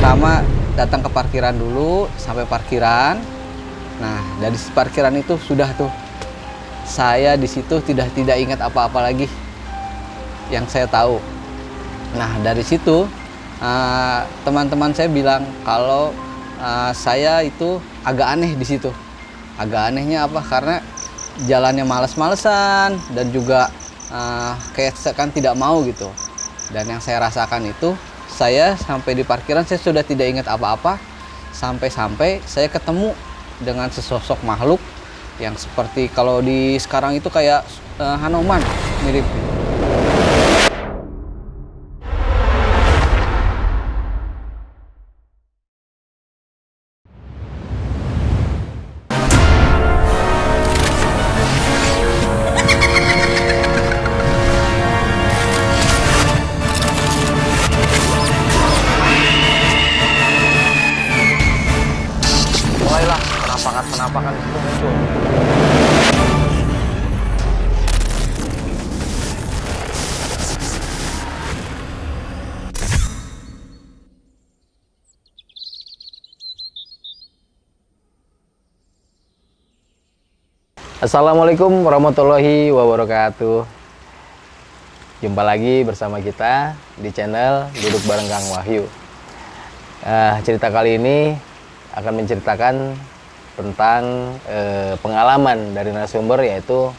Pertama datang ke parkiran dulu, sampai parkiran. Nah, dari parkiran itu sudah tuh. Saya di situ tidak ingat apa-apa lagi yang saya tahu. Nah, dari situ teman-teman saya bilang kalau saya itu agak aneh di situ. Agak anehnya apa? Karena jalannya males-malesan dan juga kayak seakan tidak mau gitu. Dan yang saya rasakan itu, saya sampai di parkiran saya sudah tidak ingat apa-apa, sampai-sampai saya ketemu dengan sesosok makhluk yang seperti kalau di sekarang itu kayak Hanuman, mirip. Mulailah penampakan itu muncul. Assalamualaikum warahmatullahi wabarakatuh. Jumpa lagi bersama kita di channel Duduk Bareng Kang Wahyu. Cerita kali ini akan menceritakan tentang pengalaman dari narasumber, yaitu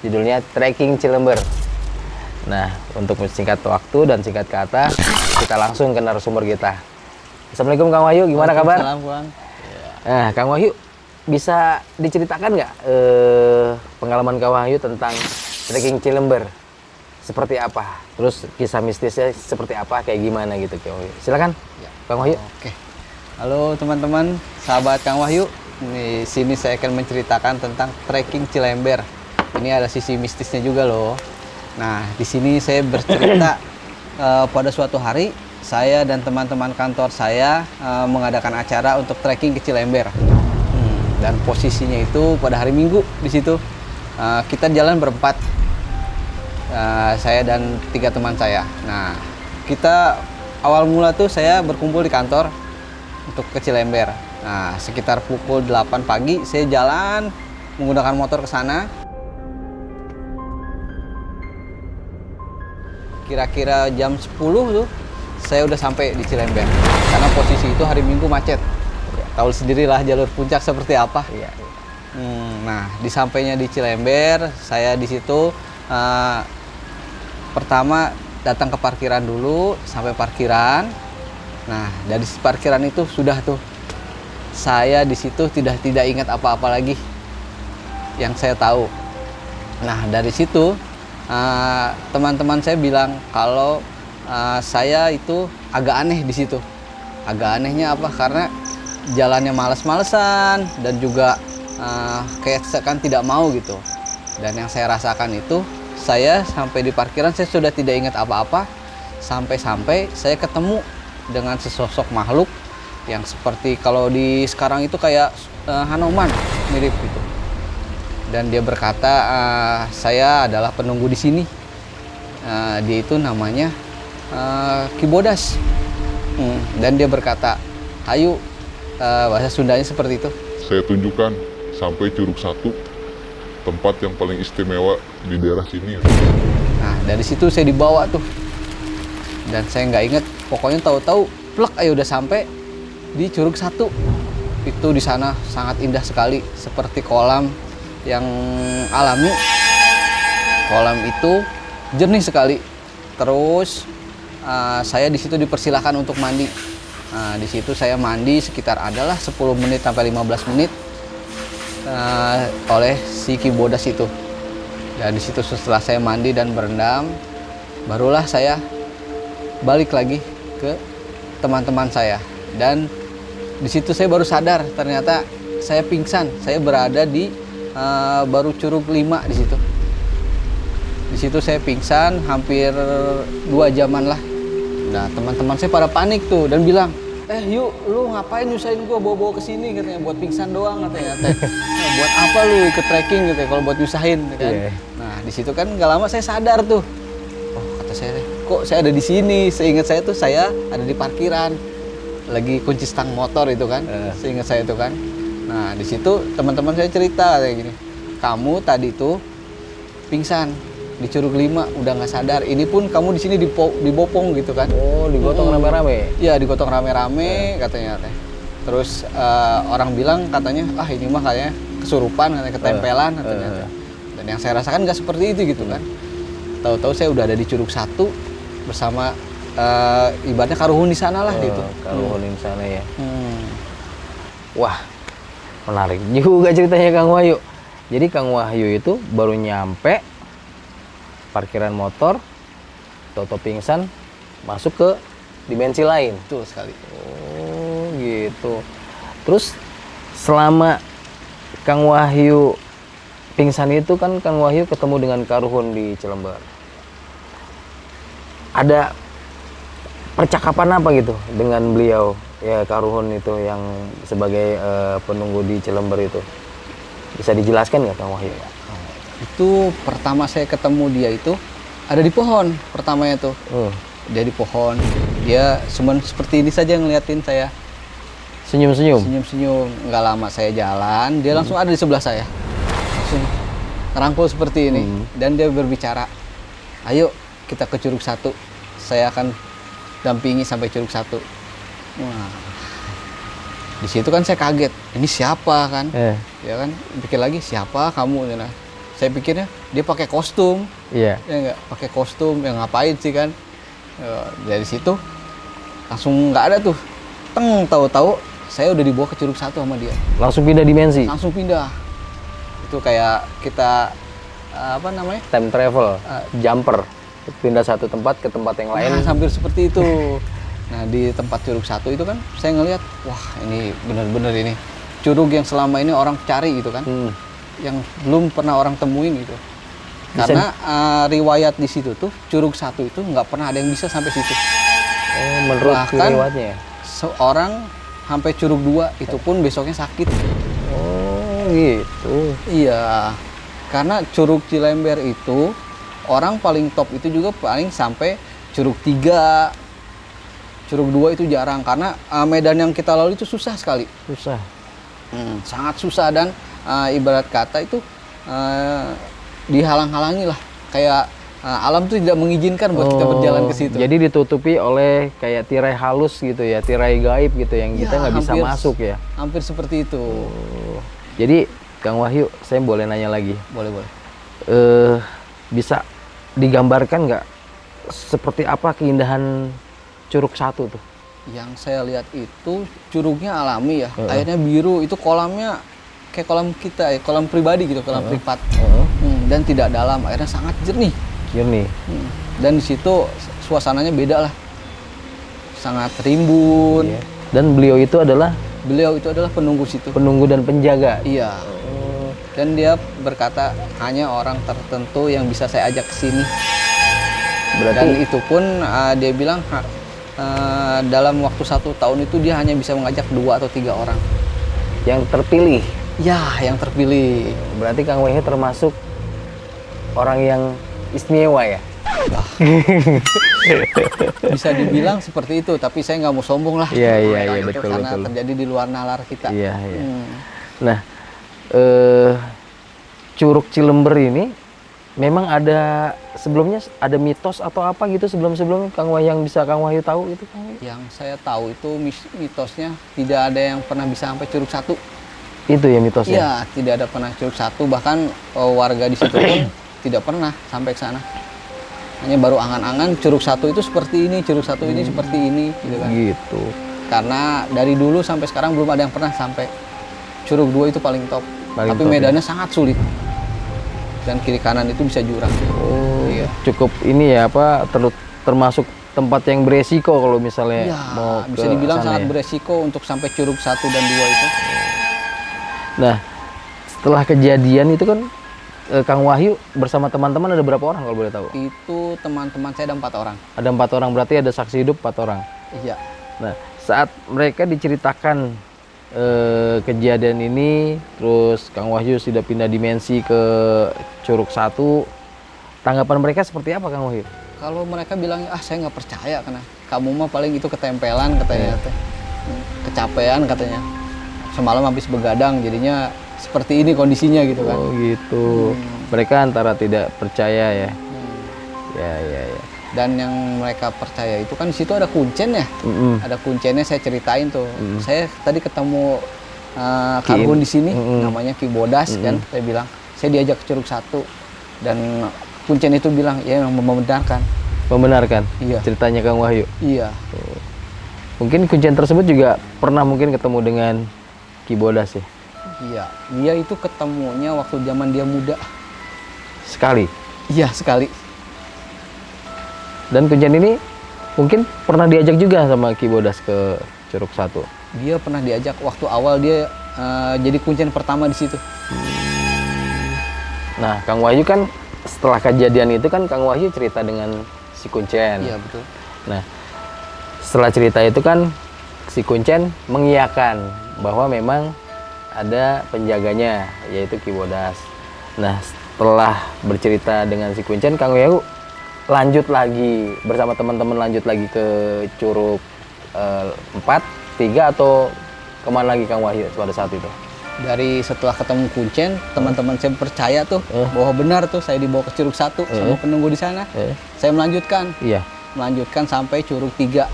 judulnya Trekking Cilember. Nah, untuk singkat waktu dan singkat kata, kita langsung ke narasumber kita. Assalamualaikum Kang Wahyu, gimana kabar? Assalamualaikum, Bang. Nah, Kang Wahyu, bisa diceritakan nggak pengalaman Kang Wahyu tentang trekking Cilember? Seperti apa? Terus kisah mistisnya seperti apa? Kayak gimana gitu, Kang Wahyu? Silakan, Ya. Kang Wahyu. Oke. Halo teman-teman, sahabat Kang Wahyu. Di sini saya akan menceritakan tentang trekking Cilember. Ini ada sisi mistisnya juga loh. Nah, di sini saya bercerita pada suatu hari saya dan teman-teman kantor saya mengadakan acara untuk trekking ke Cilember. Dan posisinya itu pada hari Minggu di situ. Kita jalan berempat. Saya dan 3 teman saya. Nah, kita awal mula tuh saya berkumpul di kantor untuk ke Cilember. Nah, sekitar pukul 8 pagi saya jalan menggunakan motor ke sana. Kira-kira jam 10 tuh saya udah sampai di Cilember. Karena posisi itu hari Minggu macet. Tahu sendirilah jalur puncak seperti apa. Iya. Nah, disampainya di Cilember, saya di situ pertama datang ke parkiran dulu, sampai parkiran. Nah, dari parkiran itu sudah tuh. Saya di situ tidak ingat apa-apa lagi yang saya tahu. Nah, dari situ teman-teman saya bilang kalau saya itu agak aneh di situ. Agak anehnya apa? Karena jalannya males-malesan dan juga kayak seakan tidak mau gitu. Dan yang saya rasakan itu, saya sampai di parkiran saya sudah tidak ingat apa-apa, sampai-sampai saya ketemu dengan sesosok makhluk yang seperti kalau di sekarang itu kayak Hanuman, mirip gitu. Dan dia berkata, saya adalah penunggu di sini. Dia itu namanya Ki Bodas. Dan dia berkata, ayo, bahasa Sundanya seperti itu. Saya tunjukkan sampai Curug 1, tempat yang paling istimewa di daerah sini. Nah, dari situ saya dibawa tuh. Dan saya nggak inget, pokoknya tahu-tahu plek ayo udah sampai di Curug 1. Itu di sana sangat indah sekali, seperti kolam yang alami. Kolam itu jernih sekali. Terus saya di situ dipersilahkan untuk mandi. Nah, di situ saya mandi sekitar adalah 10 menit sampai 15 menit oleh si Ki Bodas itu. Dan di situ setelah saya mandi dan berendam, barulah saya balik lagi ke teman-teman saya. Dan di situ saya baru sadar ternyata saya pingsan. Saya berada di baru Curug 5 di situ. Di situ saya pingsan hampir 2 jaman lah. Nah, teman-teman saya pada panik tuh dan bilang, yuk lu ngapain nyusahin gua bawa-bawa ke sini, katanya, buat pingsan doang katanya. Nah, buat apa lu ikut trekking katanya kalau buat nyusahin kan. Yeah. Nah, di situ kan gak lama saya sadar tuh. Oh, kata saya, kok saya ada di sini? Seingat saya tuh saya ada di parkiran. lagi kunci stang motor itu kan, seingat saya itu kan. Nah di situ teman-teman saya cerita kayak gini, kamu tadi tuh pingsan di Curug 5 udah nggak sadar. Ini pun kamu di sini dibopong gitu kan. Oh, digotong rame-rame. Iya digotong rame-rame katanya teh. Terus orang bilang katanya ini mah kayaknya kesurupan, katanya ketempelan katanya. Dan yang saya rasakan nggak seperti itu gitu kan. Tahu-tahu saya udah ada di Curug 1 bersama ibaratnya karuhun di sana lah gitu. Karuhun di sana ya. Wah, menarik juga ceritanya Kang Wahyu. Jadi Kang Wahyu itu baru nyampe parkiran motor, toto pingsan, masuk ke dimensi lain. Betul sekali. Oh gitu. Terus selama Kang Wahyu pingsan itu kan Kang Wahyu ketemu dengan karuhun di Cilember. Ada percakapan apa gitu dengan beliau ya, karuhun itu yang sebagai penunggu di Cilember itu? Bisa dijelaskan nggak Kang Wahyu? Itu pertama saya ketemu dia itu ada di pohon pertamanya tuh. Dia di pohon, dia cuma seperti ini saja ngeliatin saya. Senyum-senyum? Senyum-senyum. Nggak lama saya jalan, dia langsung ada di sebelah saya. Langsung ngerangkul seperti ini. Dan dia berbicara, ayo kita ke Curug 1. Saya akan dampingi sampai Curug 1. Wah. Di situ kan saya kaget. Ini siapa kan? Ya kan, pikir lagi siapa kamu? Nah, saya pikirnya dia pakai kostum. Iya. Ya nggak pakai kostum, yang ngapain sih kan? Dari situ langsung nggak ada tuh. Tahu-tahu saya udah dibawa ke Curug 1 sama dia. Langsung pindah dimensi? Langsung pindah. Itu kayak kita apa namanya? Time travel, jumper. Pindah satu tempat ke tempat yang lain. Nah, hampir seperti itu. Nah, di tempat Curug 1 itu kan saya ngelihat, wah ini bener-bener ini curug yang selama ini orang cari gitu kan. Yang belum pernah orang temuin gitu. Karena riwayat di situ tuh Curug 1 itu nggak pernah ada yang bisa sampai situ. Oh, menurut riwayatnya. Seorang sampai Curug 2 itu pun besoknya sakit. Oh, gitu. Iya. Karena Curug Cilember itu orang paling top itu juga paling sampai Curug 3. Curug 2 itu jarang karena medan yang kita lalui itu susah sekali. Susah. Sangat susah dan ibarat kata itu dihalang-halangi lah. Kayak alam tuh tidak mengizinkan buat kita berjalan ke situ. Jadi ditutupi oleh kayak tirai halus gitu ya, tirai gaib gitu yang kita nggak bisa masuk ya. Hampir seperti itu. Jadi Kang Wahyu, saya boleh nanya lagi? Boleh. Bisa digambarkan nggak seperti apa keindahan Curug 1 tuh? Yang saya lihat itu curugnya alami ya, airnya biru, itu kolamnya kayak kolam kita ya, kolam pribadi gitu, kolam privat. Dan tidak dalam, airnya sangat jernih. Jernih. Dan di situ suasananya beda lah, sangat rimbun. Dan beliau itu adalah penunggu situ. Penunggu dan penjaga. Iya. Dan dia berkata hanya orang tertentu yang bisa saya ajak ke sini. Berarti dan itu pun dia bilang dalam waktu 1 tahun itu dia hanya bisa mengajak 2 atau 3 orang yang terpilih. Ya, yang terpilih. Berarti Kang Wahyu termasuk orang yang istimewa ya? Bisa dibilang seperti itu, tapi saya nggak mau sombong lah. Iya, betul. Karena terjadi di luar nalar kita. Iya. Nah, Curug Cilember ini memang ada sebelumnya ada mitos atau apa gitu sebelum-sebelumnya Kang Wahyu yang bisa Kang Wahyu tahu itu? Yang saya tahu itu mitosnya tidak ada yang pernah bisa sampai Curug 1. Itu ya mitosnya? Iya, tidak ada pernah Curug 1, bahkan warga di situ pun tidak pernah sampai ke sana. Hanya baru angan-angan Curug 1 itu seperti ini, Curug 1 ini seperti ini gitu kan. Gitu. Karena dari dulu sampai sekarang belum ada yang pernah sampai. Curug 2 itu paling top. Tapi medannya sangat sulit. Dan kiri kanan itu bisa jurang. Oh, iya. Cukup ini ya termasuk tempat yang beresiko kalau misalnya mau bisa dibilang sangat beresiko untuk sampai Curug 1 dan 2 itu. Nah, setelah kejadian itu kan Kang Wahyu bersama teman-teman ada berapa orang kalau boleh tahu? Itu teman-teman saya ada 4 orang. Ada 4 orang, berarti ada saksi hidup 4 orang? Iya. Nah, saat mereka diceritakan kejadian ini, terus Kang Wahyu sudah pindah dimensi ke Curug 1, tanggapan mereka seperti apa Kang Wahyu? Kalau mereka bilang, saya nggak percaya karena kamu mah paling itu ketempelan katanya. kecapean katanya. Semalam habis begadang jadinya seperti ini kondisinya gitu kan. Oh gitu. Mereka antara tidak percaya ya. Ya. Dan yang mereka percaya itu kan di situ ada kuncen ya. Ada kuncennya, saya ceritain tuh. Saya tadi ketemu karbon di sini namanya Ki Bodas kan. Saya bilang saya diajak ke Curug Satu dan kuncen itu bilang ya memang membenarkan. Membenarkan? Iya. Ceritanya Kang Wahyu? Iya. Mungkin kuncen tersebut juga pernah mungkin ketemu dengan Ki Bodas ya? Iya. Dia itu ketemunya waktu zaman dia muda. Sekali? Iya, sekali. Dan kuncen ini mungkin pernah diajak juga sama Ki Bodas ke Curug Satu? Dia pernah diajak waktu awal dia jadi kuncen pertama di situ. Nah, Kang Wahyu kan setelah kejadian itu kan Kang Wahyu cerita dengan si kuncen. Iya, betul. Nah, setelah cerita itu kan si kuncen mengiyakan bahwa memang ada penjaganya yaitu Ki Bodas. Nah, setelah bercerita dengan si kuncen, Kang Wahyu lanjut lagi bersama teman-teman lanjut lagi ke Curug 4, 3 atau kemana lagi Kang Wahyu pada saat itu? Dari setelah ketemu kuncen, teman-teman saya percaya tuh bahwa benar tuh saya dibawa ke Curug 1 sama penunggu di sana. Saya melanjutkan. Iya. Melanjutkan sampai Curug 3.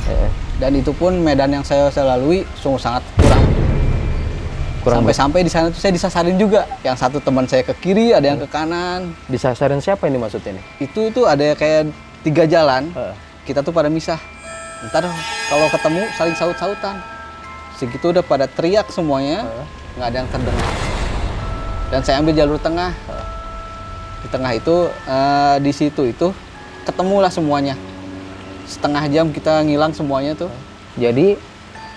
Dan itu pun medan yang saya lalui sungguh sangat kurang. Sampai-sampai di sana tuh saya disasarin juga. Yang satu teman saya ke kiri, ada yang ke kanan. Disasarin siapa ini maksudnya nih? Itu ada kayak 3 jalan. Kita tuh pada misah. Ntar kalau ketemu saling saut-sautan. Segitu udah pada teriak semuanya. Nggak ada yang terdengar. Dan saya ambil jalur tengah. Di tengah itu, di situ itu ketemulah semuanya. Setengah jam kita ngilang semuanya tuh. Jadi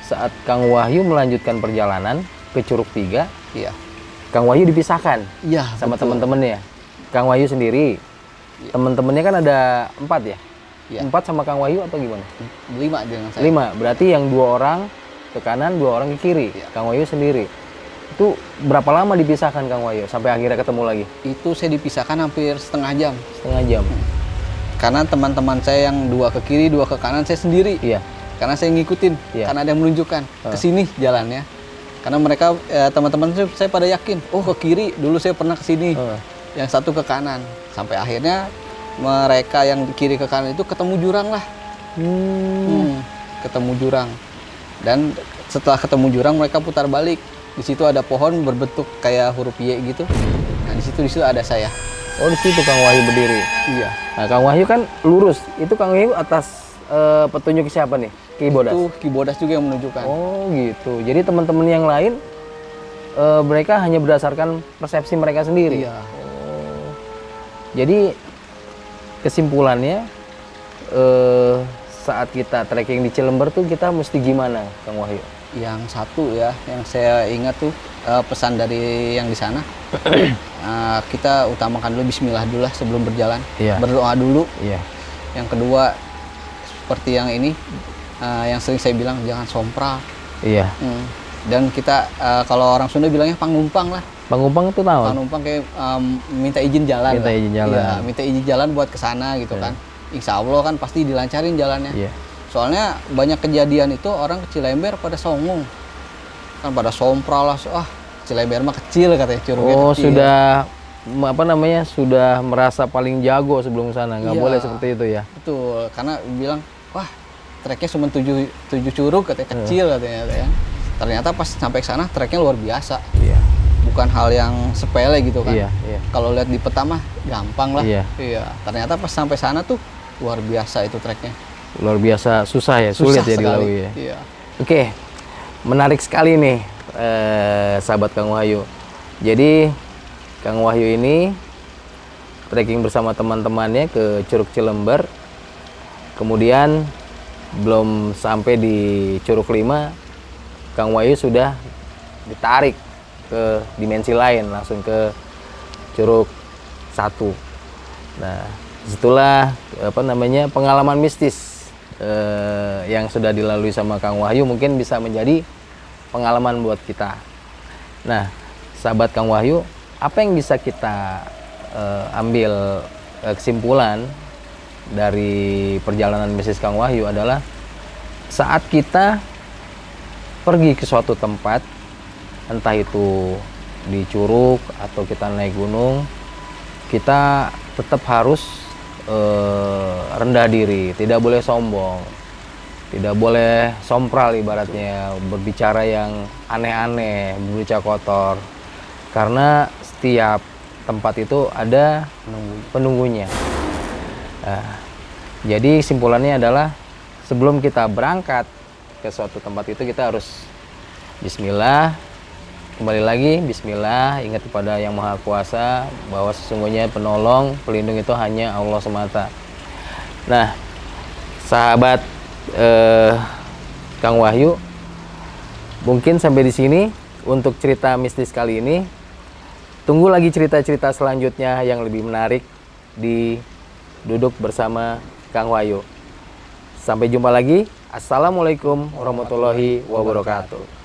saat Kang Wahyu melanjutkan perjalanan ke Curug 3, Iya. Kang Wahyu dipisahkan Iya, sama betul. teman-temannya. Kang Wahyu sendiri, teman-temannya kan ada 4 ya? Iya. 4 sama Kang Wahyu atau gimana? 5 dengan saya. 5, berarti yang 2 orang ke kanan, 2 orang ke kiri. Iya. Kang Wahyu sendiri. Itu berapa lama dipisahkan Kang Wahyu sampai akhirnya ketemu lagi? Itu saya dipisahkan hampir setengah jam. Setengah jam. Karena teman-teman saya yang 2 ke kiri, 2 ke kanan, saya sendiri. Iya. Karena saya ngikutin, Iya. karena ada yang menunjukkan ke sini jalannya. Karena mereka teman-teman saya pada yakin, oh ke kiri dulu saya pernah ke sini. Yang satu ke kanan. Sampai akhirnya mereka yang di kiri ke kanan itu ketemu jurang lah. Ketemu jurang. Dan setelah ketemu jurang mereka putar balik. Di situ ada pohon berbentuk kayak huruf Y gitu. Nah, di situ ada saya. Oh, di situ Kang Wahyu berdiri. Iya. Nah, Kang Wahyu kan lurus. Itu Kang Wahyu atas petunjuk siapa nih? Ki Bodas. Itu Ki Bodas juga yang menunjukkan. Oh, gitu. Jadi teman-teman yang lain mereka hanya berdasarkan persepsi mereka sendiri. Iya. Jadi kesimpulannya saat kita trekking di Cilember tuh kita mesti gimana, Kang Wahyu? Yang satu ya, yang saya ingat tuh pesan dari yang di sana. Kita utamakan dulu Bismillah dulu lah sebelum berjalan. Iya. Berdoa dulu. Iya. Yang kedua seperti yang ini, yang sering saya bilang jangan sompral. Iya. Dan kita kalau orang Sunda bilangnya pangumpang lah. Pangumpang itu tahu? Pangumpang kayak minta izin jalan. Minta lah. izin jalan. Iya, minta izin jalan buat kesana gitu kan. Insya Allah kan pasti dilancarin jalannya. Iya. Soalnya banyak kejadian itu orang ke Cilember pada songong. Kan pada sompral lah. Cilember mah kecil katanya, curugnya Oh, kecil. sudah sudah merasa paling jago sebelum sana. Nggak Iya. boleh seperti itu ya. Betul, karena bilang, wah treknya cuma 7 curug katanya, kecil katanya. Ternyata pas sampai ke sana treknya luar biasa. Iya. Bukan hal yang sepele gitu kan. Iya, iya. Kalau lihat di peta mah gampang lah. Iya. Ternyata pas sampai sana tuh luar biasa itu treknya. Luar biasa susah ya, sulit ya sekali. dilalui ya. Iya. Oke, menarik sekali nih sahabat Kang Wahyu. Jadi Kang Wahyu ini trekking bersama teman-temannya ke Curug Cilember. Kemudian belum sampai di Curug 5, Kang Wahyu sudah ditarik ke dimensi lain, langsung ke Curug 1. Nah, disitulah pengalaman mistis yang sudah dilalui sama Kang Wahyu mungkin bisa menjadi pengalaman buat kita. Nah, sahabat Kang Wahyu, apa yang bisa kita ambil kesimpulan dari perjalanan mistis Kang Wahyu adalah saat kita pergi ke suatu tempat, entah itu di Curug atau kita naik gunung, kita tetap harus rendah diri, tidak boleh sombong, tidak boleh sompral ibaratnya, berbicara yang aneh-aneh, berbicara kotor, karena setiap tempat itu ada penunggunya. Jadi simpulannya adalah sebelum kita berangkat ke suatu tempat itu kita harus Bismillah, kembali lagi Bismillah, ingat kepada Yang Maha Kuasa bahwa sesungguhnya penolong, pelindung itu hanya Allah semata. Nah, sahabat Kang Wahyu, mungkin sampai di sini untuk cerita mistis kali ini. Tunggu lagi cerita-cerita selanjutnya yang lebih menarik di Duduk Bersama Kang Wahyu. Sampai jumpa lagi. Assalamualaikum warahmatullahi wabarakatuh.